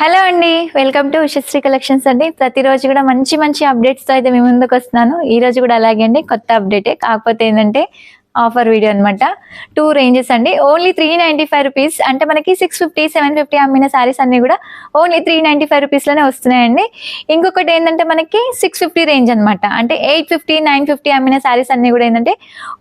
Hello అండి. Welcome to Ushasri collections అండి. ప్రతిరోజు కూడా మంచి మంచి అప్డేట్స్‌తో అయితే మీ ముందుకొస్తున్నాను. ఈరోజు కూడా అలాగే అండి. కొత్త అప్డేటే. కాకపోతే ఏంటంటే ఆఫర్ వీడియో అనమాట. 2 రేంజెస్ అండి. ఓన్లీ రూ. 395 అంటే మనకి 650, 750 అమ్మిన సారీస్ అన్నీ కూడా ఓన్లీ రూ. 395 లోనే వస్తున్నాయండి. ఇంకొకటి ఏంటంటే మనకి 650 రేంజ్ అనమాట. అంటే 850, 950 అమ్మిన సారీస్ అన్నీ కూడా ఏంటంటే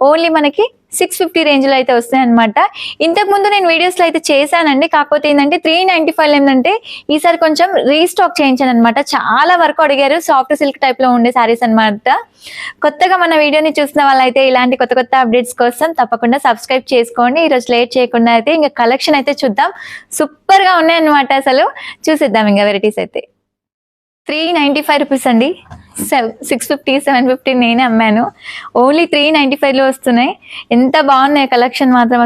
ఓన్లీ మనకి 650 రేంజ్ లో అయితే వస్తాయన్నమాట. ఇంతకు ముందు నేను వీడియోస్ లో అయితే చేశానండి. కాకపోతే ఏంటంటే 395 ఏంటంటే ఈసారి కొంచెం రీస్టాక్ చేయించాను అనమాట. చాలా వరకు అడిగారు సాఫ్ట్ సిల్క్ టైప్ లో ఉండే సారీస్ అనమాట. కొత్తగా మన వీడియోని చూసిన వాళ్ళైతే ఇలాంటి కొత్త కొత్త అప్డేట్స్ కోసం తప్పకుండా సబ్స్క్రైబ్ చేసుకోండి. ఈరోజు లేట్ చేయకుండా అయితే ఇంకా కలెక్షన్ అయితే చూద్దాం. సూపర్ గా ఉన్నాయన్నమాట. అసలు చూసేద్దాం ఇంకా వెరైటీస్ అయితే. రూ. 395 అండి. 650, 750 నేనే అమ్మాను. ఓన్లీ 395 లో వస్తున్నాయి. ఎంత బాగున్నాయి కలెక్షన్ మాత్రం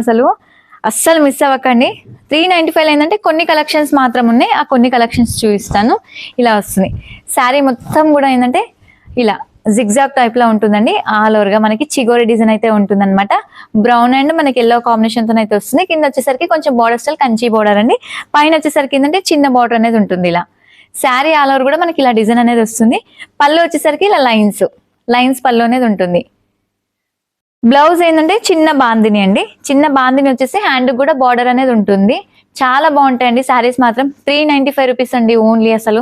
అస్సలు మిస్ అవ్వకండి. 395 ఏంటంటే కొన్ని కలెక్షన్స్ మాత్రం ఉన్నాయి. ఆ కొన్ని కలెక్షన్స్ చూపిస్తాను. ఇలా వస్తుంది. శారీ మొత్తం కూడా ఏంటంటే ఇలా జిగ్జాగ్ టైప్ లో ఉంటుందండి. ఆల్ ఓవర్ గా మనకి చిగోరి డిజైన్ అయితే ఉంటుంది అనమాట. బ్రౌన్ అండ్ మనకి ఎల్లో కాంబినేషన్ తో అయితే వస్తుంది. కింద వచ్చేసరికి కొంచెం బార్డర్ స్టైల్ కంచి బార్డర్ అండి. పైన వచ్చేసరికి ఏంటంటే చిన్న బార్డర్ అనేది ఉంటుంది. ఇలా శారీ ఆల్ ఓవర్ కూడా మనకి ఇలా డిజైన్ అనేది వస్తుంది. పళ్ళు వచ్చేసరికి ఇలా లైన్స్ పళ్ళు అనేది ఉంటుంది. బ్లౌజ్ ఏంటంటే చిన్న బాందిని అండి. చిన్న బాందిని వచ్చేసి హ్యాండ్ కూడా బార్డర్ అనేది ఉంటుంది. చాలా బాగుంటాయండి శారీస్ మాత్రం. రూ. 395 అండి. ఓన్లీ రూ.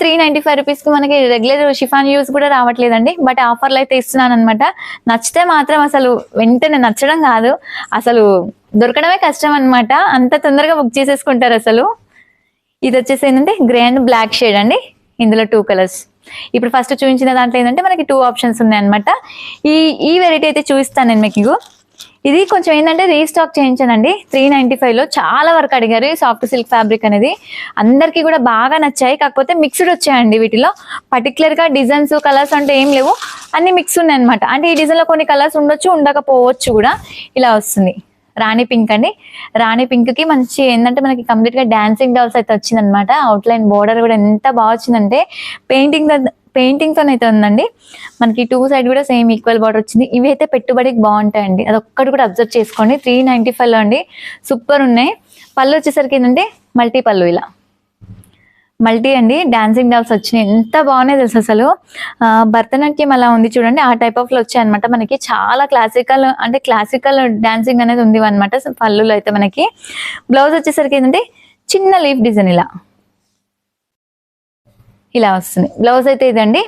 395 కి మనకి రెగ్యులర్ షిఫాన్ యూస్ కూడా రావట్లేదండి. బట్ ఆఫర్లు అయితే ఇస్తున్నాను అనమాట. నచ్చితే మాత్రం వెంటనే నచ్చడం కాదు, దొరకడమే కష్టం అనమాట. అంత తొందరగా బుక్ చేసేసుకుంటారు. ఇది వచ్చేసి ఏంటంటే గ్రే అండ్ బ్లాక్ షేడ్ అండి. ఇందులో 2 కలర్స్. ఇప్పుడు ఫస్ట్ చూపించిన దాంట్లో ఏంటంటే మనకి 2 ఆప్షన్స్ ఉన్నాయి అనమాట. ఈ వెరైటీ అయితే చూపిస్తాను నేను మీకు. ఇది కొంచెం ఏంటంటే రీస్టాక్ చేయించానండి. 395 లో చాలా వరకు అడిగారు. ఈ సాఫ్ట్ సిల్క్ ఫ్యాబ్రిక్ అనేది అందరికీ కూడా బాగా నచ్చాయి. కాకపోతే మిక్స్డ్ వచ్చాయండి. వీటిలో పర్టికులర్ గా డిజైన్స్ కలర్స్ అంటే ఏం లేవు, అన్ని మిక్స్ ఉన్నాయి అనమాట. అంటే ఈ డిజైన్ లో కొన్ని కలర్స్ ఉండొచ్చు, ఉండకపోవచ్చు కూడా. ఇలా వస్తుంది. రాణి పింక్ అండి. రాణి పింక్ కి మంచి ఏంటంటే మనకి కంప్లీట్ గా డాన్సింగ్ డాల్స్ అయితే వచ్చింది అనమాట. అవుట్ లైన్ బోర్డర్ కూడా ఎంత బాగా వచ్చిందంటే పెయింటింగ్ తోనైతే ఉందండి. మనకి 2 సైడ్ కూడా సేమ్ ఈక్వల్ బార్డర్ వచ్చింది. ఇవి అయితే పెట్టుబడికి బాగుంటాయండి. అదొక్కటి కూడా అబ్జర్వ్ చేసుకోండి. 395 లో అండి. సూపర్ ఉన్నాయి. పళ్ళు వచ్చేసరికి ఏంటంటే మల్టీ పళ్ళు, ఇలా మల్టీ అండి. డాన్సింగ్ డాల్స్ వచ్చినాయి. ఎంత బాగున్నాయి తెలుసు. భరతనాట్యం అలా ఉంది చూడండి, ఆ టైప్ ఆఫ్ లో వచ్చాయి అనమాట. మనకి చాలా క్లాసికల్ డాన్సింగ్ అనేది ఉంది అనమాట పళ్ళులో అయితే. మనకి బ్లౌజ్ వచ్చేసరికి ఏంటంటే చిన్న లీఫ్ డిజైన్ ఇలా వస్తుంది. బ్లౌజ్ అయితే ఇదండి.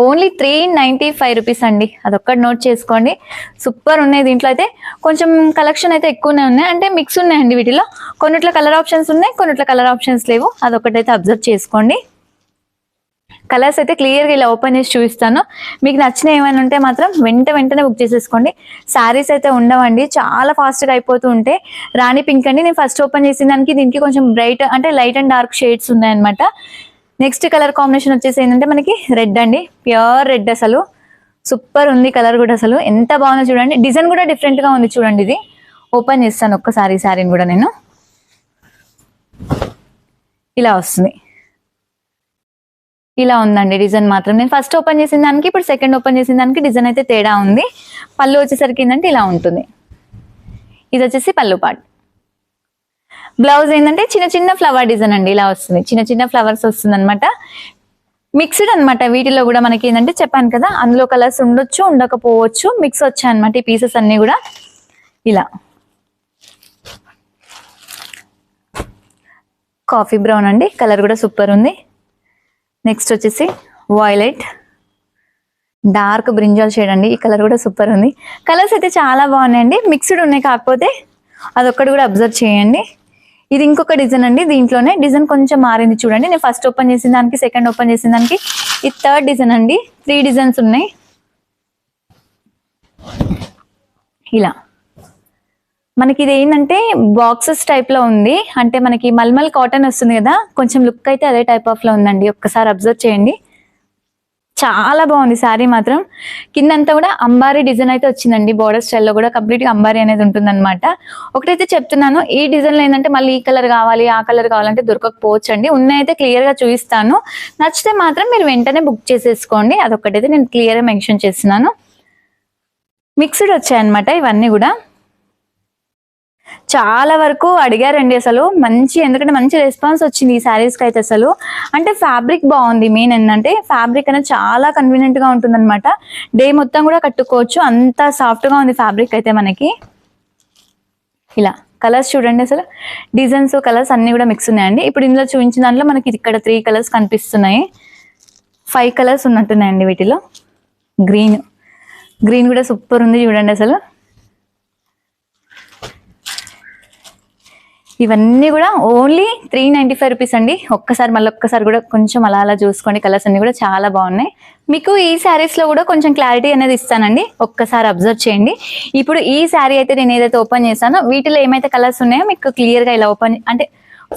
ఓన్లీ రూ. 395 అండి. అదొక్కటి నోట్ చేసుకోండి. సూపర్ ఉన్నాయి. దీంట్లో అయితే కొంచెం కలెక్షన్ అయితే ఎక్కువనే ఉన్నాయి. అంటే మిక్స్ ఉన్నాయండి. వీటిలో కొన్నిట్లో కలర్ ఆప్షన్స్ ఉన్నాయి, కొన్నిట్లో కలర్ ఆప్షన్స్ లేవు. అదొకటైతే అబ్జర్వ్ చేసుకోండి. కలర్స్ అయితే క్లియర్గా ఇలా ఓపెన్ చేసి చూపిస్తాను. మీకు నచ్చిన ఏమైనా ఉంటే మాత్రం వెంటనే బుక్ చేసేసుకోండి. శారీస్ అయితే ఉండవండి, చాలా ఫాస్ట్గా అయిపోతూ ఉంటాయి. రాణి పింక్ అండి. నేను ఫస్ట్ ఓపెన్ చేసిన దానికి దీనికి కొంచెం బ్రైట్ అంటే లైట్ అండ్ డార్క్ షేడ్స్ ఉన్నాయన్నమాట. నెక్స్ట్ కలర్ కాంబినేషన్ వచ్చేసి ఏంటంటే మనకి రెడ్ అండి. Pure red. సూపర్ ఉంది కలర్ కూడా. ఎంత బాగుందో చూడండి. డిజైన్ కూడా డిఫరెంట్ గా ఉంది చూడండి. ఇది ఓపెన్ చేస్తాను ఒక్కసారి. శారీని కూడా నేను ఇలా వస్తుంది. ఇలా ఉందండి డిజైన్ మాత్రం. నేను ఫస్ట్ ఓపెన్ చేసిన దానికి ఇప్పుడు సెకండ్ ఓపెన్ చేసిన దానికి డిజైన్ అయితే తేడా ఉంది. పళ్ళు వచ్చేసరికి ఏంటంటే ఇలా ఉంటుంది. ఇది వచ్చేసి పళ్ళు పార్ట్. బ్లౌజ్ ఏంటంటే చిన్న చిన్న ఫ్లవర్ డిజైన్ అండి. ఇలా వస్తుంది. చిన్న చిన్న ఫ్లవర్స్ వస్తుంది అనమాట. మిక్స్డ్ అనమాట. వీటిలో కూడా మనకి ఏంటంటే చెప్పాను కదా, అందులో కలర్స్ ఉండొచ్చు, ఉండకపోవచ్చు. మిక్స్ వచ్చాయన్నమాట ఈ పీసెస్ అన్ని కూడా. ఇలా కాఫీ బ్రౌన్ అండి. కలర్ కూడా సూపర్ ఉంది. నెక్స్ట్ వచ్చేసి వాయిలెట్, డార్క్ బ్రింజాల్ షేడ్ అండి. ఈ కలర్ కూడా సూపర్ ఉంది. కలర్స్ అయితే చాలా బాగున్నాయండి. మిక్స్డ్ ఉన్నాయి. కాకపోతే అదొక్కటి కూడా అబ్జర్వ్ చేయండి. ఇది ఇంకొక డిజైన్ అండి. దీంట్లోనే డిజైన్ కొంచెం మారింది చూడండి. నేను ఫస్ట్ ఓపెన్ చేసిన దానికి సెకండ్ ఓపెన్ చేసిన దానికి ఇది థర్డ్ డిజైన్ అండి. 3 డిజైన్స్ ఉన్నాయి. ఇలా మనకి ఇది ఏంటంటే బాక్సెస్ టైప్ లో ఉంది. అంటే మనకి మల్మల్ కాటన్ వస్తుంది కదా, కొంచెం లుక్ అయితే అదే టైప్ ఆఫ్ లో ఉందండి. ఒక్కసారి అబ్జర్వ్ చేయండి. చాలా బాగుంది శారీ మాత్రం. కిందంతా కూడా అంబారీ డిజైన్ అయితే వచ్చిందండి. బోర్డర్ స్టైల్లో కూడా కంప్లీట్ గా అంబారీ అనేది ఉంటుంది అనమాట. ఒకటైతే చెప్తున్నాను, ఈ డిజైన్ లో ఏంటంటే మళ్ళీ ఈ కలర్ కావాలి, ఆ కలర్ కావాలంటే దొరకకపోవచ్చు అండి. ఉన్నాయైతే క్లియర్ గా చూపిస్తాను. నచ్చితే మాత్రం మీరు వెంటనే బుక్ చేసేసుకోండి. అదొకటైతే నేను క్లియర్ గా మెన్షన్ చేస్తున్నాను. మిక్స్డ్ వచ్చాయన్నమాట ఇవన్నీ కూడా. చాలా వరకు అడిగారండి అసలు మంచి, ఎందుకంటే మంచి రెస్పాన్స్ వచ్చింది ఈ శారీస్కి అయితే. అసలు అంటే ఫ్యాబ్రిక్ బాగుంది, మెయిన్ ఏంటంటే ఫ్యాబ్రిక్ అనేది చాలా కన్వీనియంట్ గా ఉంటుంది అనమాట. డే మొత్తం కూడా కట్టుకోవచ్చు, అంత సాఫ్ట్ గా ఉంది ఫ్యాబ్రిక్ అయితే మనకి. ఇలా కలర్స్ చూడండి, అసలు డిజైన్స్ కలర్స్ అన్ని కూడా మిక్స్ ఉన్నాయండి. ఇప్పుడు ఇందులో చూపించిన దాంట్లో మనకి ఇక్కడ 3 కలర్స్ కనిపిస్తున్నాయి, 5 కలర్స్ ఉన్నట్టున్నాయండి వీటిలో. గ్రీన్ కూడా సూపర్ ఉంది చూడండి అసలు. ఇవన్నీ కూడా ఓన్లీ 395 రూపీస్ అండి. ఒక్కసారి కూడా కొంచెం అలా చూసుకోండి, కలర్స్ అన్ని కూడా చాలా బాగున్నాయి. మీకు ఈ శారీస్ లో కూడా కొంచెం క్లారిటీ అనేది ఇస్తానండి, ఒక్కసారి అబ్జర్వ్ చేయండి. ఇప్పుడు ఈ శారీ అయితే నేను ఏదైతే ఓపెన్ చేశానో వీటిలో ఏమైతే కలర్స్ ఉన్నాయో మీకు క్లియర్ గా ఇలా ఓపెన్ అంటే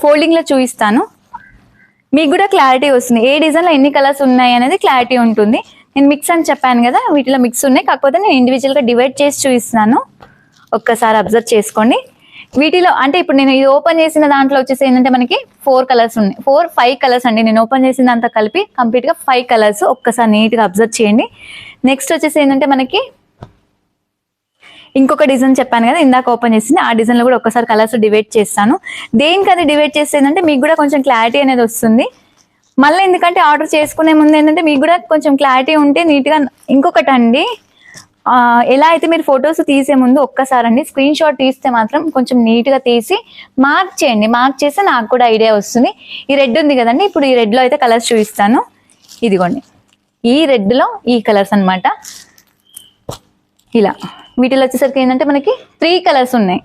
ఫోల్డింగ్ లో చూపిస్తాను, మీకు కూడా క్లారిటీ వస్తుంది. ఏ డిజైన్ లో ఎన్ని కలర్స్ ఉన్నాయి అనేది క్లారిటీ ఉంటుంది. నేను మిక్స్ అని చెప్పాను కదా, వీటిలో మిక్స్ ఉన్నాయి, కాకపోతే నేను ఇండివిజువల్ గా డివైడ్ చేసి చూపిస్తున్నాను, ఒక్కసారి అబ్జర్వ్ చేసుకోండి. వీటిలో అంటే ఇప్పుడు నేను ఇది ఓపెన్ చేసిన దాంట్లో వచ్చేసి ఏంటంటే మనకి 4 కలర్స్ ఉన్నాయి, 5 కలర్స్ అండి. నేను ఓపెన్ చేసిన దాంతో కలిపి కంప్లీట్ గా 5 కలర్స్, ఒక్కసారి నీట్ గా అబ్జర్వ్ చేయండి. నెక్స్ట్ వచ్చేసి ఏంటంటే మనకి ఇంకొక డిజైన్ చెప్పాను కదా ఇందాక ఓపెన్ చేసింది, ఆ డిజైన్ లో కూడా ఒక్కసారి కలర్స్ డివైడ్ చేస్తాను. దేనికి అది డివైడ్ చేస్తే ఏంటంటే మీకు కూడా కొంచెం క్లారిటీ అనేది వస్తుంది. మళ్ళీ ఎందుకంటే ఆర్డర్ చేసుకునే ముందు ఏంటంటే మీకు కూడా కొంచెం క్లారిటీ ఉంటే నీట్ గా. ఇంకొకటి అండి, ఎలా అయితే మీరు ఫొటోస్ తీసే ముందు ఒక్కసారి అండి స్క్రీన్ షాట్ తీస్తే మాత్రం కొంచెం నీట్ గా తీసి మార్క్ చేయండి, మార్క్ చేస్తే నాకు కూడా ఐడియా వస్తుంది. ఈ రెడ్ ఉంది కదండి, ఇప్పుడు ఈ రెడ్ లో అయితే కలర్స్ చూపిస్తాను. ఇదిగోండి, ఈ రెడ్ లో ఈ కలర్స్ అన్నమాట. ఇలా వీటిలో వచ్చేసరికి ఏంటంటే మనకి 3 కలర్స్ ఉన్నాయి,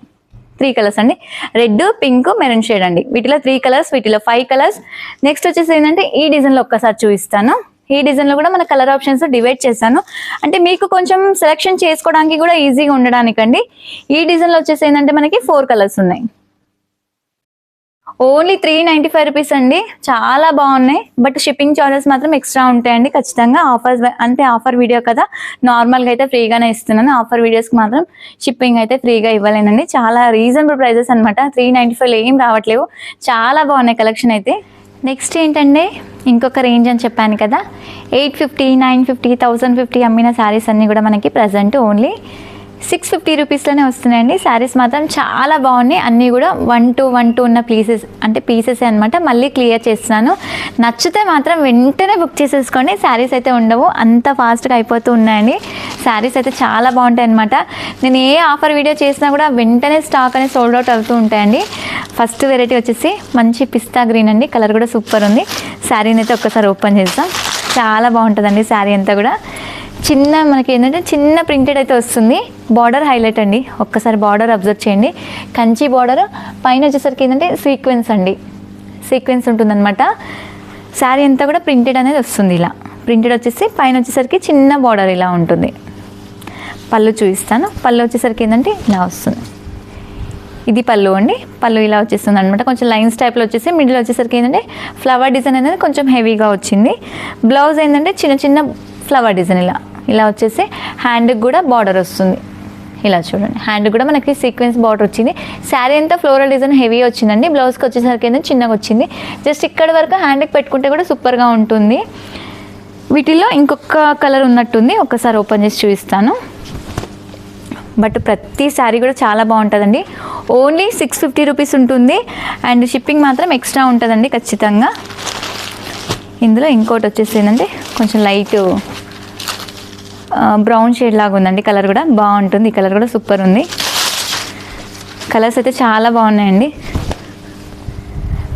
3 కలర్స్ అండి, రెడ్, పింక్, మెరూన్ షేడ్ అండి. వీటిలో 3 కలర్స్, వీటిలో 5 కలర్స్. నెక్స్ట్ వచ్చేసి ఏంటంటే ఈ డిజైన్ లో ఒక్కసారి చూపిస్తాను. ఈ డిజైన్ లో కూడా మన కలర్ ఆప్షన్స్ డివైడ్ చేశాను, అంటే మీకు కొంచెం సెలెక్షన్ చేసుకోవడానికి కూడా ఈజీగా ఉండడానికండి. ఈ డిజైన్ లో వచ్చేసి ఏంటంటే మనకి 4 కలర్స్ ఉన్నాయి, ఓన్లీ 395 రూపీస్ అండి. చాలా బాగున్నాయి, బట్ షిప్పింగ్ చార్జెస్ మాత్రం ఎక్స్ట్రా ఉంటాయండి ఖచ్చితంగా. ఆఫర్ వీడియో కదా, నార్మల్గా అయితే ఫ్రీగానే ఇస్తున్నాను, ఆఫర్ వీడియోస్కి మాత్రం షిప్పింగ్ అయితే ఫ్రీగా ఇవ్వలేనండి. చాలా రీజనబుల్ ప్రైజెస్ అనమాట, 395 ఏం రావట్లేవు, చాలా బాగున్నాయి కలెక్షన్ అయితే. నెక్స్ట్ ఏంటంటే ఇంకొక రేంజ్ అని చెప్పాను కదా, 850, 950, 1050 అమ్మిన శారీస్ అన్నీ కూడా మనకి ప్రజెంట్ ఓన్లీ 650 రూపీస్లోనే వస్తున్నాయండి. శారీస్ మాత్రం చాలా బాగున్నాయి, అన్నీ కూడా 1 to 1 ఉన్న పీసెస్ అనమాట. మళ్ళీ క్లియర్ చేస్తున్నాను, నచ్చితే మాత్రం వెంటనే బుక్ చేసేసుకోండి, శారీస్ అయితే ఉండవు, అంత ఫాస్ట్గా అయిపోతూ ఉన్నాయండి. శారీస్ అయితే చాలా బాగుంటాయి అనమాట. నేను ఏ ఆఫర్ వీడియో చేసినా కూడా వెంటనే స్టాక్ అనేది సోల్డ్ అవుట్ అవుతూ ఉంటాయండి. ఫస్ట్ వెరైటీ వచ్చేసి మంచి పిస్తా గ్రీన్ అండి, కలర్ కూడా సూపర్ ఉంది. శారీని అయితే ఒక్కసారి ఓపెన్ చేస్తాం, చాలా బాగుంటుందండి శారీ అంతా కూడా. మనకి ఏంటంటే చిన్న ప్రింటెడ్ అయితే వస్తుంది, బార్డర్ హైలైట్ అండి, ఒక్కసారి బార్డర్ అబ్జర్వ్ చేయండి, కంచి బార్డర్. పైన వచ్చేసరికి ఏంటంటే సీక్వెన్స్ ఉంటుందన్నమాట. శారీ అంతా కూడా ప్రింటెడ్ అనేది వస్తుంది, ఇలా ప్రింటెడ్ వచ్చేసి పైన వచ్చేసరికి చిన్న బార్డర్ ఇలా ఉంటుంది. పళ్ళు చూపిస్తాను, పళ్ళు వచ్చేసరికి ఏంటంటే ఇలా వస్తుంది, ఇది పళ్ళు అండి. పళ్ళు ఇలా వచ్చేస్తుంది అనమాట, కొంచెం లైన్స్ టైప్లో వచ్చేసి మిడిల్ వచ్చేసరికి ఏంటంటే ఫ్లవర్ డిజైన్ అనేది కొంచెం హెవీగా వచ్చింది. బ్లౌజ్ ఏంటంటే చిన్న ఫ్లవర్ డిజైన్ ఇలా వచ్చేసి హ్యాండ్కి కూడా బార్డర్ వస్తుంది, ఇలా చూడండి, హ్యాండ్ కూడా మనకి సీక్వెన్స్ బార్డర్ వచ్చింది. శారీ అంతా ఫ్లోరల్ డిజైన్ హెవీ వచ్చిందండి, బ్లౌజ్కి వచ్చేసరికి ఏంటంటే చిన్నగా వచ్చింది. జస్ట్ ఇక్కడ వరకు హ్యాండ్కి పెట్టుకుంటే కూడా సూపర్గా ఉంటుంది. వీటిల్లో ఇంకొక కలర్ ఉన్నట్టుంది, ఒక్కసారి ఓపెన్ చేసి చూపిస్తాను. బట్ ప్రతి శారీ కూడా చాలా బాగుంటుందండి, ఓన్లీ 650 రూపీస్ ఉంటుంది, అండ్ షిప్పింగ్ మాత్రం ఎక్స్ట్రా ఉంటుందండి ఖచ్చితంగా. ఇందులో ఇంకోటి వచ్చేసి ఏంటంటే కొంచెం లైట్ బ్రౌన్ షేడ్ లాగా ఉందండి, కలర్ కూడా బాగుంటుంది, ఈ కలర్ కూడా సూపర్ ఉంది. కలర్స్ అయితే చాలా బాగున్నాయండి,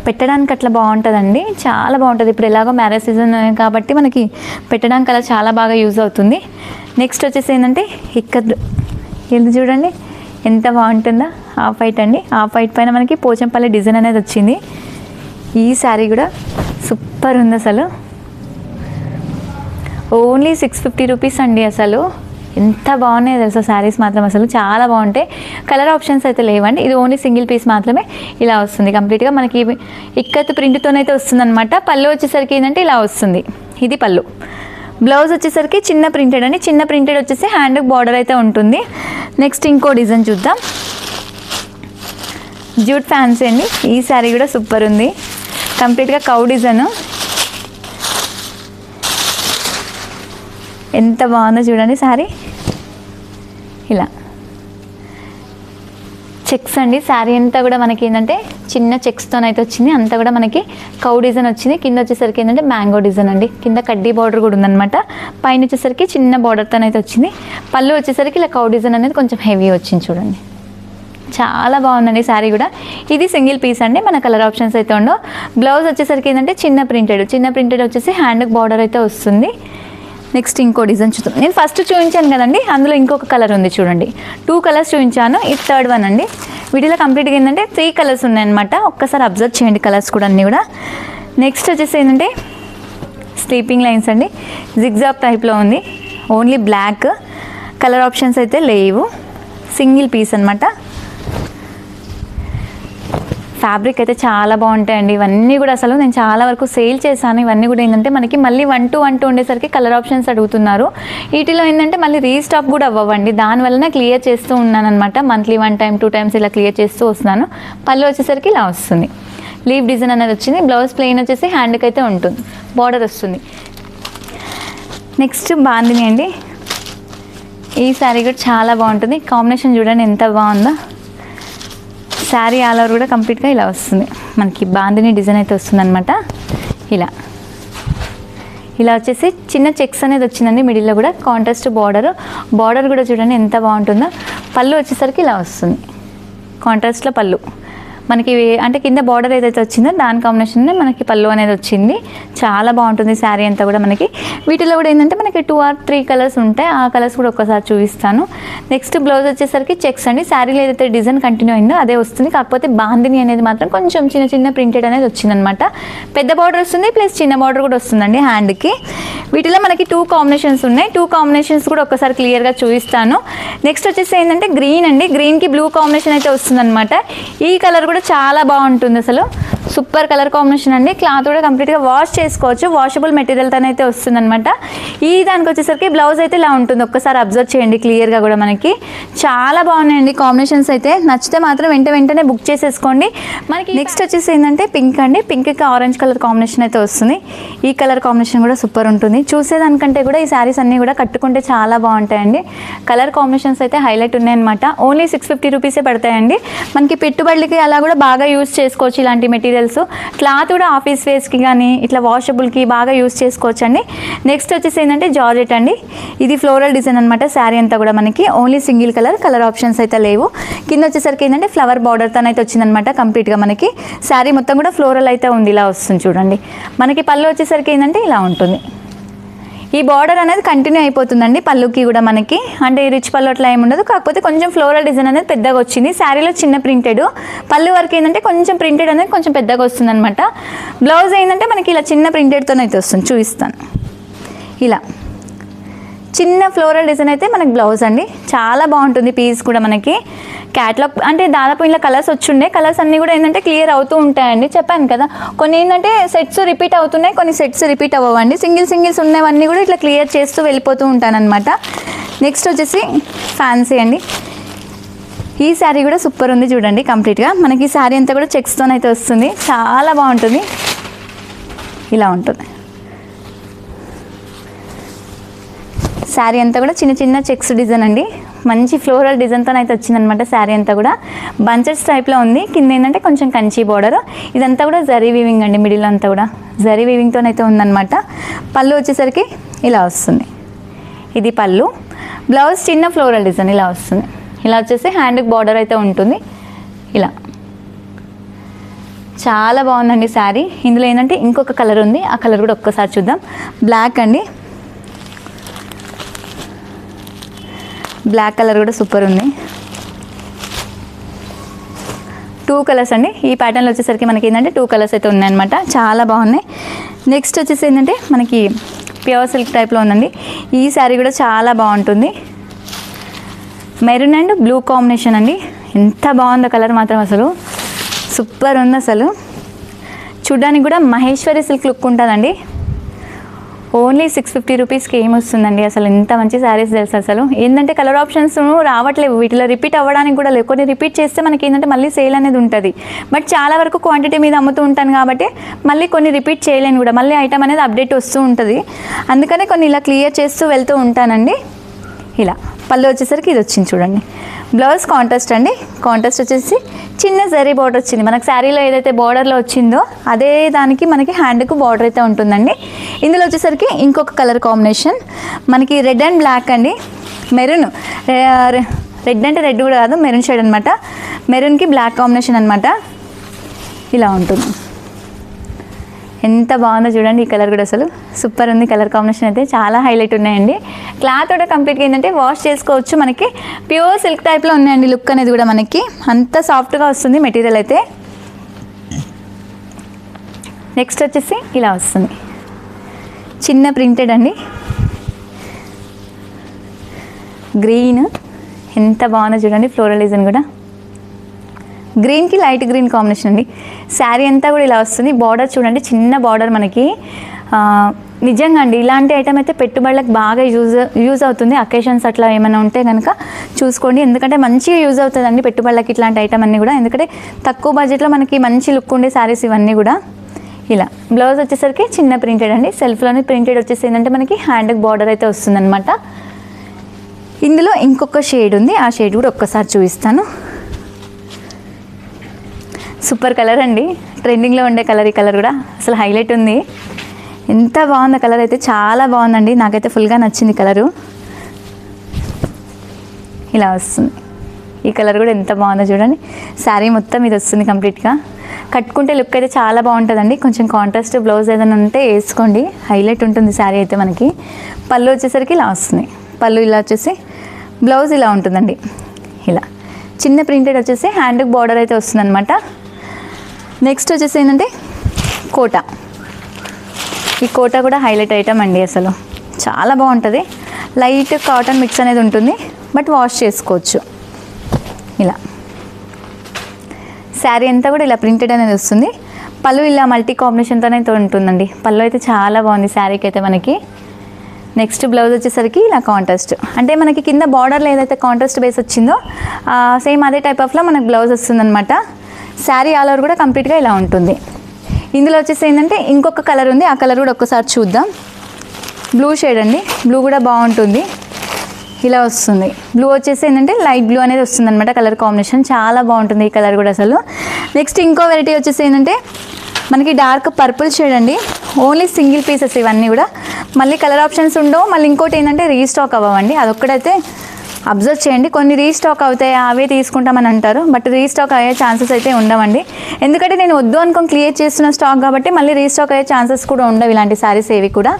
పెట్టడానికి అట్లా బాగుంటుందండి, చాలా బాగుంటుంది. ఇప్పుడు ఎలాగో మ్యారేజ్ సీజన్ కాబట్టి మనకి పెట్టడానికి కలర్ చాలా బాగా యూజ్ అవుతుంది. నెక్స్ట్ వచ్చేసి ఏంటంటే ఇది చూడండి ఎంత బాగుంటుందో, హాఫ్ వైట్ అండి, హాఫ్ వైట్ పైన మనకి పోచంపల్లి డిజైన్ అనేది వచ్చింది. ఈ శారీ కూడా సూపర్ ఉంది అసలు, ఓన్లీ 650 రూపీస్ అండి. అసలు ఎంత బాగున్నాయి తెలుసా శారీస్ మాత్రం, అసలు చాలా బాగుంటాయి. కలర్ ఆప్షన్స్ అయితే లేవండి, ఇది ఓన్లీ సింగిల్ పీస్ మాత్రమే ఇలా వస్తుంది. కంప్లీట్గా మనకి ఇక్కత్ ప్రింట్తోనైతే వస్తుంది అనమాట. పళ్ళు వచ్చేసరికి ఏంటంటే ఇలా వస్తుంది, ఇది పళ్ళు. బ్లౌజ్ వచ్చేసరికి చిన్న ప్రింటెడ్ అండి, చిన్న ప్రింటెడ్ వచ్చేసి హ్యాండ్కి బార్డర్ అయితే ఉంటుంది. నెక్స్ట్ ఇంకో డిజైన్ చూద్దాం, జూట్ ఫ్యాన్సీ అండి. ఈ శారీ కూడా సూపర్ ఉంది, కంప్లీట్గా కౌ డిజైన్, ఎంత బాగుందో చూడండి శారీ. ఇలా చెక్స్ అండి. శారీ అంతా కూడా మనకి ఏంటంటే చిన్న చెక్స్తో అయితే వచ్చింది. అంతా కూడా మనకి కౌ డిజైన్ వచ్చింది. కింద వచ్చేసరికి ఏంటంటే మ్యాంగో డిజైన్ అండి. కింద కడ్డీ బార్డర్ కూడా ఉందన్నమాట. పైన వచ్చేసరికి చిన్న బార్డర్తో అయితే వచ్చింది. పళ్ళు వచ్చేసరికి ఇలా కౌ డిజైన్ అనేది కొంచెం హెవీ వచ్చింది చూడండి. చాలా బాగుందండి శారీ కూడా. ఇది సింగిల్ పీస్ అండి. మన కలర్ ఆప్షన్స్ అయితే ఉండవు. బ్లౌజ్ వచ్చేసరికి ఏంటంటే చిన్న ప్రింటెడ్ వచ్చేసి హ్యాండ్కి బార్డర్ అయితే వస్తుంది. నెక్స్ట్ ఇంకో డిజైన్ చూద్దాం. నేను ఫస్ట్ చూపించాను కదండి, అందులో ఇంకొక కలర్ ఉంది చూడండి. 2 కలర్స్ చూపించాను, ఇది థర్డ్ వన్ అండి. వీటిలో కంప్లీట్గా ఏంటంటే 3 కలర్స్ ఉన్నాయన్నమాట. ఒక్కసారి అబ్జర్వ్ చేయండి కలర్స్ కూడా అన్నీ కూడా. నెక్స్ట్ వచ్చేసి ఏంటంటే స్లీపింగ్ లైన్స్ అండి. జిగ్జాగ్ టైప్లో ఉంది. Only black. కలర్ ఆప్షన్స్ అయితే లేవు. సింగిల్ పీస్ అనమాట. ఫ్యాబ్రిక్ అయితే చాలా బాగుంటాయండి. ఇవన్నీ కూడా అసలు నేను చాలా వరకు సేల్ చేశాను. ఇవన్నీ కూడా ఏంటంటే మనకి మళ్ళీ 1 ఉండేసరికి కలర్ ఆప్షన్స్ అడుగుతున్నారు. వీటిలో ఏంటంటే మళ్ళీ రీస్టాక్ కూడా అవ్వండి. దానివల్లనే క్లియర్ చేస్తూ ఉన్నాను అనమాట. మంత్లీ 1 టైం 2 టైమ్స్ ఇలా క్లియర్ చేస్తూ వస్తున్నాను. పళ్ళు వచ్చేసరికి ఇలా వస్తుంది. లీవ్ డిజైన్ అనేది వచ్చింది. బ్లౌజ్ ప్లెయిన్ వచ్చేసి హ్యాండ్కి అయితే ఉంటుంది, బార్డర్ వస్తుంది. నెక్స్ట్ బాందిని అండి. ఈ శారీ కూడా చాలా బాగుంటుంది. కాంబినేషన్ చూడండి ఎంత బాగుందో. శారీ ఆల్ ఓవర్ కూడా కంప్లీట్గా ఇలా వస్తుంది. మనకి బాందిని డిజైన్ అయితే వస్తుంది అనమాట. ఇలా వచ్చేసి చిన్న చెక్స్ అనేది వచ్చిందండి. మిడిల్లో కూడా కాంట్రాస్ట్ బార్డర్ కూడా చూడండి ఎంత బాగుంటుందో. పళ్ళు వచ్చేసరికి ఇలా వస్తుంది. కాంట్రాస్ట్లో పళ్ళు మనకి అంటే కింద బార్డర్ ఏదైతే వచ్చిందో దాని కాంబినేషన్నే మనకి పళ్ళు అనేది వచ్చింది. చాలా బాగుంటుంది శారీ అంతా కూడా. మనకి వీటిలో కూడా ఏంటంటే మనకి 2 or 3 కలర్స్ ఉంటాయి. ఆ కలర్స్ కూడా ఒక్కసారి చూపిస్తాను. నెక్స్ట్ బ్లౌజ్ వచ్చేసరికి చెక్స్ అండి. శారీలో ఏదైతే డిజైన్ కంటిన్యూ అయిందో అదే వస్తుంది. కాకపోతే బాందిని అనేది మాత్రం కొంచెం చిన్న ప్రింటెడ్ అనేది వచ్చిందనమాట. పెద్ద బార్డర్ వస్తుంది ప్లస్ చిన్న బార్డర్ కూడా వస్తుందండి హ్యాండ్కి. వీటిలో మనకి 2 కాంబినేషన్స్ ఉన్నాయి. 2 కాంబినేషన్స్ కూడా ఒకసారి క్లియర్గా చూపిస్తాను. నెక్స్ట్ వచ్చేసి ఏంటంటే గ్రీన్ అండి. గ్రీన్కి బ్లూ కాంబినేషన్ అయితే వస్తుందన్నమాట. ఈ కలర్ కూడా చాలా బాగుంటుంది. అసలు సూపర్ కలర్ కాంబినేషన్ అండి. క్లాత్ కూడా కంప్లీట్గా వాష్ చేసుకోవచ్చు. వాషబుల్ మెటీరియల్తో అయితే వస్తుందన్నమాట. ఈ దానికి వచ్చేసరికి బ్లౌజ్ అయితే ఇలా ఉంటుంది. ఒక్కసారి అబ్జర్వ్ చేయండి క్లియర్గా కూడా. మనకి చాలా బాగున్నాయండి కాంబినేషన్స్ అయితే. నచ్చితే మాత్రం వెంటనే బుక్ చేసేసుకోండి. మనకి నెక్స్ట్ వచ్చేసి ఏంటంటే పింక్ అండి. పింక్కి ఆరెంజ్ కలర్ కాంబినేషన్ అయితే వస్తుంది. ఈ కలర్ కాంబినేషన్ కూడా సూపర్ ఉంటుంది. చూసేదానికంటే కూడా ఈ శారీస్ అన్నీ కూడా కట్టుకుంటే చాలా బాగుంటాయండి. కలర్ కాంబినేషన్స్ అయితే హైలైట్ ఉన్నాయన్నమాట. ఓన్లీ 650 రూపీసే పడతాయండి. మనకి పెట్టుబడులకి అలా కూడా బాగా యూజ్ చేసుకోవచ్చు ఇలాంటి మెటీరియల్స్. క్లాత్ కూడా ఆఫీస్ వేస్కి కానీ ఇట్లా వాషబుల్కి బాగా యూజ్ చేసుకోవచ్చు అండి. నెక్స్ట్ వచ్చేసి ఏంటంటే జార్జెట్ అండి. ఇది ఫ్లోరల్ డిజైన్ అనమాట. శారీ అంతా కూడా మనకి ఓన్లీ సింగిల్ కలర్ ఆప్షన్స్ అయితే లేవు. కింద వచ్చేసరికి ఏంటంటే ఫ్లవర్ బార్డర్తో అయితే వచ్చిందనమాట. కంప్లీట్గా మనకి శారీ మొత్తం కూడా ఫ్లోరల్ అయితే ఉంది. ఇలా వస్తుంది చూడండి. మనకి పళ్ళు వచ్చేసరికి ఏంటంటే ఇలా ఉంటుంది. ఈ బార్డర్ అనేది కంటిన్యూ అయిపోతుందండి పళ్ళుకి కూడా మనకి. అంటే రిచ్ పళ్ళు అట్లా ఏమి ఉండదు. కాకపోతే కొంచెం ఫ్లోరల్ డిజైన్ అనేది పెద్దగా వచ్చింది. శారీలో చిన్న ప్రింటెడ్, పళ్ళు వరకు ఏంటంటే కొంచెం ప్రింటెడ్ అనేది కొంచెం పెద్దగా వస్తుంది అనమాట. బ్లౌజ్ ఏంటంటే మనకి ఇలా చిన్న ప్రింటెడ్తో అయితే వస్తుంది. చూపిస్తాను. ఇలా చిన్న ఫ్లోరల్ డిజైన్ అయితే మనకి బ్లౌజ్ అండి. చాలా బాగుంటుంది. పీస్ కూడా మనకి క్యాట్లాగ్ అంటే దాదాపు ఇలా కలర్స్ వచ్చుండే. కలర్స్ అన్నీ కూడా ఏంటంటే క్లియర్ అవుతూ ఉంటాయండి. చెప్పాను కదా, కొన్ని ఏంటంటే సెట్స్ రిపీట్ అవుతున్నాయి, కొన్ని సెట్స్ రిపీట్ అవ్వండి. సింగిల్స్ ఉన్నవన్నీ కూడా ఇట్లా క్లియర్ చేస్తూ వెళ్ళిపోతూ ఉంటానన్నమాట. నెక్స్ట్ వచ్చేసి ఫ్యాన్సీ అండి. ఈ శారీ కూడా సూపర్ ఉంది చూడండి. కంప్లీట్గా మనకి శారీ అంతా కూడా చెక్స్తో అయితే వస్తుంది. చాలా బాగుంటుంది. ఇలా ఉంటుంది శారీ అంతా కూడా. చిన్న చెక్స్ డిజైన్ అండి. మంచి ఫ్లోరల్ డిజైన్తో అయితే వచ్చిందనమాట. శారీ అంతా కూడా బంచెస్ టైప్లో ఉంది. కింద ఏంటంటే కొంచెం కంచి బార్డర్. ఇదంతా కూడా జరీ వీవింగ్ అండి. మిడిల్ అంతా కూడా జరీ వీవింగ్తో అయితే ఉందన్నమాట. పళ్ళు వచ్చేసరికి ఇలా వస్తుంది. ఇది పళ్ళు. బ్లౌజ్ చిన్న ఫ్లోరల్ డిజైన్ ఇలా వస్తుంది. ఇలా వచ్చేసి హ్యాండ్కి బార్డర్ అయితే ఉంటుంది. ఇలా చాలా బాగుందండి శారీ. ఇందులో ఏంటంటే ఇంకొక కలర్ ఉంది. ఆ కలర్ కూడా ఒక్కసారి చూద్దాం. బ్లాక్ అండి. బ్లాక్ కలర్ కూడా సూపర్ ఉంది. 2 కలర్స్ అండి. ఈ ప్యాటర్న్లో వచ్చేసరికి మనకి ఏంటంటే 2 కలర్స్ అయితే ఉన్నాయన్నమాట. చాలా బాగున్నాయి. నెక్స్ట్ వచ్చేసి ఏంటంటే మనకి ప్యూర్ సిల్క్ టైప్లో ఉందండి. ఈ శారీ కూడా చాలా బాగుంటుంది. మెరూన్ అండ్ బ్లూ కాంబినేషన్ అండి. ఎంత బాగుందో కలర్ మాత్రం. అసలు సూపర్ ఉంది. అసలు చూడ్డానికి కూడా మహేశ్వరి సిల్క్ లుక్ ఉంటుందండి. ఓన్లీ 650 రూపీస్కి ఏమొస్తుందండి. అసలు ఎంత మంచి శారీస్ తెలుసు. అసలు ఏంటంటే కలర్ ఆప్షన్స్ రావట్లేవు. వీటిలో రిపీట్ అవ్వడానికి కూడా లేవు. కొన్ని రిపీట్ చేస్తే మనకి ఏంటంటే మళ్ళీ సేల్ అనేది ఉంటుంది. బట్ చాలా వరకు క్వాంటిటీ మీద అమ్ముతూ ఉంటాను కాబట్టి మళ్ళీ కొన్ని రిపీట్ చేయలేను కూడా. మళ్ళీ ఐటమ్ అనేది అప్డేట్ వస్తూ ఉంటుంది. అందుకనే కొన్ని ఇలా క్లియర్ చేస్తూ వెళ్తూ ఉంటానండి. ఇలా పళ్ళు వచ్చేసరికి ఇది వచ్చింది చూడండి. బ్లౌజ్ కాంట్రాస్ట్ అండి. కాంట్రాస్ట్ వచ్చేసి చిన్న జరీ బార్డర్ వచ్చింది. మనకు శారీలో ఏదైతే బార్డర్లో వచ్చిందో అదే దానికి మనకి హ్యాండ్కు బార్డర్ అయితే ఉంటుందండి. ఇందులో వచ్చేసరికి ఇంకొక కలర్ కాంబినేషన్ మనకి రెడ్ అండ్ బ్లాక్ అండి. మెరూన్, రెడ్ అంటే రెడ్ కూడా కాదు, మెరూన్ షేడ్ అనమాట. మెరూన్కి బ్లాక్ కాంబినేషన్ అనమాట. ఇలా ఉంటుంది. ఎంత బాగుందో చూడండి. ఈ కలర్ కూడా అసలు సూపర్ ఉంది. కలర్ కాంబినేషన్ అయితే చాలా హైలైట్ ఉన్నాయండి. క్లాత్ కూడా కంప్లీట్గా ఏంటంటే వాష్ చేసుకోవచ్చు. మనకి ప్యూర్ సిల్క్ టైప్లో ఉన్నాయండి. లుక్ అనేది కూడా మనకి అంత సాఫ్ట్గా వస్తుంది మెటీరియల్ అయితే. నెక్స్ట్ వచ్చేసి ఇలా వస్తుంది. చిన్న ప్రింటెడ్ అండి. గ్రీన్ ఎంత బాగుందో చూడండి. ఫ్లోరల్ డిజైన్ కూడా గ్రీన్కి లైట్ గ్రీన్ కాంబినేషన్ అండి. శారీ అంతా కూడా ఇలా వస్తుంది. బార్డర్ చూడండి, చిన్న బార్డర్ మనకి. నిజంగా అండి ఇలాంటి ఐటమ్ అయితే పెట్టుబడులకు బాగా యూజ్ అవుతుంది. అకేషన్స్ అట్లా ఏమైనా ఉంటే కనుక చూసుకోండి. ఎందుకంటే మంచిగా యూజ్ అవుతుందండి పెట్టుబడులకి ఇట్లాంటి ఐటమ్ అన్నీ కూడా. ఎందుకంటే తక్కువ బడ్జెట్లో మనకి మంచి లుక్ ఉండే శారీస్ ఇవన్నీ కూడా. ఇలా బ్లౌజ్ వచ్చేసరికి చిన్న ప్రింటెడ్ అండి. సెల్ఫ్లోనే ప్రింటెడ్ వచ్చేసి ఏంటంటే మనకి హ్యాండ్కి బార్డర్ అయితే వస్తుందన్నమాట. ఇందులో ఇంకొక షేడ్ ఉంది. ఆ షేడ్ కూడా ఒక్కసారి చూపిస్తాను. సూపర్ కలర్ అండి. ట్రెండింగ్లో ఉండే కలర్. ఈ కలర్ కూడా అసలు హైలైట్ ఉంది. ఎంత బాగుంది కలర్ అయితే, చాలా బాగుందండి. నాకైతే ఫుల్గా నచ్చింది కలరు. ఇలా వస్తుంది. ఈ కలర్ కూడా ఎంత బాగుందో చూడండి. శారీ మొత్తం ఇది వస్తుంది కంప్లీట్గా. కట్టుకుంటే లుక్ అయితే చాలా బాగుంటుందండి. కొంచెం కాంట్రాస్ట్ బ్లౌజ్ ఏదైనా ఉంటే వేసుకోండి, హైలైట్ ఉంటుంది శారీ అయితే మనకి. పళ్ళు వచ్చేసరికి ఇలా వస్తుంది. పళ్ళు ఇలా వచ్చేసి బ్లౌజ్ ఇలా ఉంటుందండి. ఇలా చిన్న ప్రింటెడ్ వచ్చేసి హ్యాండ్కి బార్డర్ అయితే వస్తుందన్నమాట. నెక్స్ట్ వచ్చేసి ఏంటంటే కోటా. ఈ కోటా కూడా హైలైట్ ఐటమ్ అండి. అసలు చాలా బాగుంటుంది. లైట్ కాటన్ మిక్స్ అనేది ఉంటుంది, బట్ వాష్ చేసుకోవచ్చు. ఇలా శారీ అంతా కూడా ఇలా ప్రింటెడ్ అనేది వస్తుంది. పళ్ళు ఇలా మల్టీ కాంబినేషన్తోనే ఉంటుందండి. పళ్ళు అయితే చాలా బాగుంది శారీకి అయితే మనకి. నెక్స్ట్ బ్లౌజ్ వచ్చేసరికి ఇలా కాంట్రాస్ట్, అంటే మనకి కింద బార్డర్లో ఏదైతే కాంట్రాస్ట్ బేస్ వచ్చిందో సేమ్ అదే టైప్ ఆఫ్లో మనకు బ్లౌజ్ వస్తుందన్నమాట. శారీ ఆల్ ఓవర్ కూడా కంప్లీట్గా ఇలా ఉంటుంది. ఇందులో వచ్చేసి ఏంటంటే ఇంకొక కలర్ ఉంది. ఆ కలర్ కూడా ఒక్కసారి చూద్దాం. బ్లూ షేడ్ అండి. బ్లూ కూడా బాగుంటుంది. ఇలా వస్తుంది. బ్లూ వచ్చేసి ఏంటంటే లైట్ బ్లూ అనేది వస్తుంది అనమాట. కలర్ కాంబినేషన్ చాలా బాగుంటుంది ఈ కలర్ కూడా అసలు. నెక్స్ట్ ఇంకో వెరైటీ వచ్చేసి ఏంటంటే మనకి డార్క్ పర్పుల్ షేడ్ అండి. ఓన్లీ సింగిల్ పీసెస్ ఇవన్నీ కూడా. మళ్ళీ కలర్ ఆప్షన్స్ ఉండవు. మళ్ళీ ఇంకోటి ఏంటంటే రీస్టాక్ అవ్వండి. అదొక్కడైతే అబ్జర్వ్ చేయండి. కొన్ని రీస్టాక్ అవుతాయి, అవే తీసుకుంటామని అంటారు, బట్ రీస్టాక్ అయ్యే ఛాన్సెస్ అయితే ఉండవండి. ఎందుకంటే నేను వద్దు అనుకొని క్లియర్ చేస్తున్న స్టాక్ కాబట్టి మళ్ళీ రీస్టాక్ అయ్యే ఛాన్సెస్ కూడా ఉండవు ఇలాంటి శారీస్ ఏవి కూడా.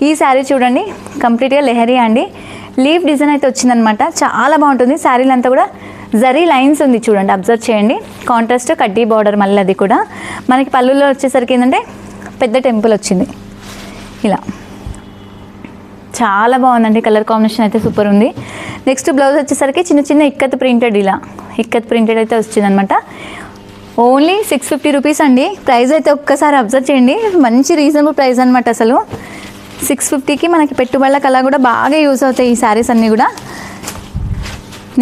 ఈ శారీ చూడండి కంప్లీట్గా లెహరీ అండి. లీఫ్ డిజైన్ అయితే వచ్చిందనమాట. చాలా బాగుంటుంది. శారీలు అంతా కూడా జరీ లైన్స్ ఉంది చూడండి, అబ్జర్వ్ చేయండి. కాంట్రాస్ట్ కడ్డీ బార్డర్ మళ్ళీ అది కూడా. మనకి పళ్ళులో వచ్చేసరికి ఏంటంటే పెద్ద టెంపుల్ వచ్చింది. ఇలా చాలా బాగుందండి. కలర్ కాంబినేషన్ అయితే సూపర్ ఉంది. నెక్స్ట్ బ్లౌజ్ వచ్చేసరికి చిన్న చిన్న ఇక్కత్ ప్రింటెడ్, ఇలా ఇక్కత్ ప్రింటెడ్ అయితే వచ్చిందనమాట. ఓన్లీ 650 రూపీస్ అండి. ప్రైస్ అయితే ఒక్కసారి అబ్జర్వ్ చేయండి. మంచి రీజనబుల్ ప్రైస్ అనమాట. అసలు 650కి మనకి పెట్టుబడులకు అలా కూడా బాగా యూజ్ అవుతాయి ఈ శారీస్ అన్నీ కూడా.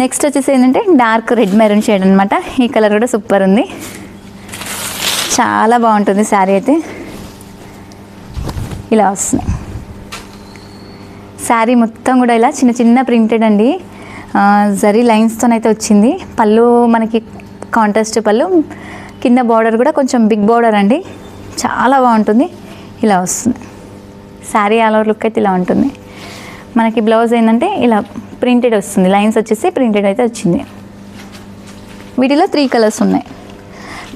నెక్స్ట్ వచ్చేసి ఏంటంటే డార్క్ రెడ్ మెరూన్ షేడ్ అనమాట. ఈ కలర్ కూడా సూపర్ ఉంది. చాలా బాగుంటుంది శారీ అయితే. ఇలా వస్తుంది. శారీ మొత్తం కూడా ఇలా చిన్న చిన్న ప్రింటెడ్ అండి. జరీ లైన్స్తోనైతే వచ్చింది. పళ్ళు మనకి కాంట్రాస్ట్ పళ్ళు. కింద బార్డర్ కూడా కొంచెం బిగ్ బార్డర్ అండి. చాలా బాగుంటుంది. ఇలా వస్తుంది. శారీ ఆల్ ఓవర్ లుక్ అయితే ఇలా ఉంటుంది. మనకి బ్లౌజ్ ఏంటంటే ఇలా ప్రింటెడ్ వస్తుంది. లైన్స్ వచ్చేసి ప్రింటెడ్ అయితే వచ్చింది. వీటిలో 3 కలర్స్ ఉన్నాయి.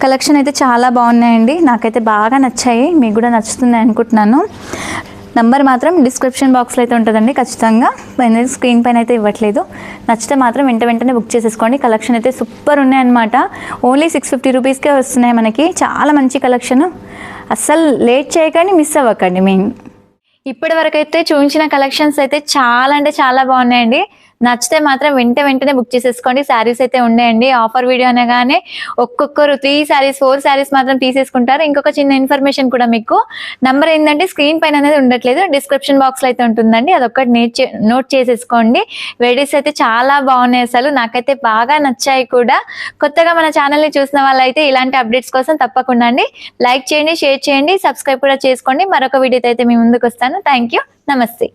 కలెక్షన్ అయితే చాలా బాగున్నాయండి. నాకైతే బాగా నచ్చాయి. మీకు కూడా నచ్చుతుంది అనుకుంటున్నాను. నంబర్ మాత్రం డిస్క్రిప్షన్ బాక్స్లో అయితే ఉంటుందండి ఖచ్చితంగా. స్క్రీన్ పైన అయితే ఇవ్వట్లేదు. నచ్చితే మాత్రం వెంటనే బుక్ చేసేసుకోండి. కలెక్షన్ అయితే సూపర్ ఉన్నాయన్నమాట. ఓన్లీ 650 రూపీస్కే వస్తున్నాయి మనకి. చాలా మంచి కలెక్షన్. అస్సలు లేట్ చేయకండి, మిస్ అవ్వకండి. మెయిన్ ఇప్పటి వరకు అయితే చూపించిన కలెక్షన్స్ అయితే చాలా అంటే చాలా బాగున్నాయండి. నచ్చితే మాత్రం వెంటనే బుక్ చేసేసుకోండి. శారీస్ అయితే ఉన్నాయండి. ఆఫర్ వీడియో అనగానే ఒక్కొక్కరు 3 శారీస్ 4 శారీస్ మాత్రం తీసేసుకుంటారు. ఇంకొక చిన్న ఇన్ఫర్మేషన్ కూడా మీకు, నంబర్ ఏంటంటే స్క్రీన్ పైన అనేది ఉండట్లేదు, డిస్క్రిప్షన్ బాక్స్ లో అయితే ఉంటుందండి. అదొక్కటి నోట్ చేసేసుకోండి. వెరైటీస్ అయితే చాలా బాగున్నాయి. అసలు నాకైతే బాగా నచ్చాయి కూడా. కొత్తగా మన ఛానల్ ని చూసిన వాళ్ళైతే ఇలాంటి అప్డేట్స్ కోసం తప్పకుండా అండి లైక్ చేయండి, షేర్ చేయండి, సబ్స్క్రైబ్ కూడా చేసుకోండి. మరొక వీడియోతో అయితే మీ ముందుకు వస్తాను. Thank you. నమస్తే.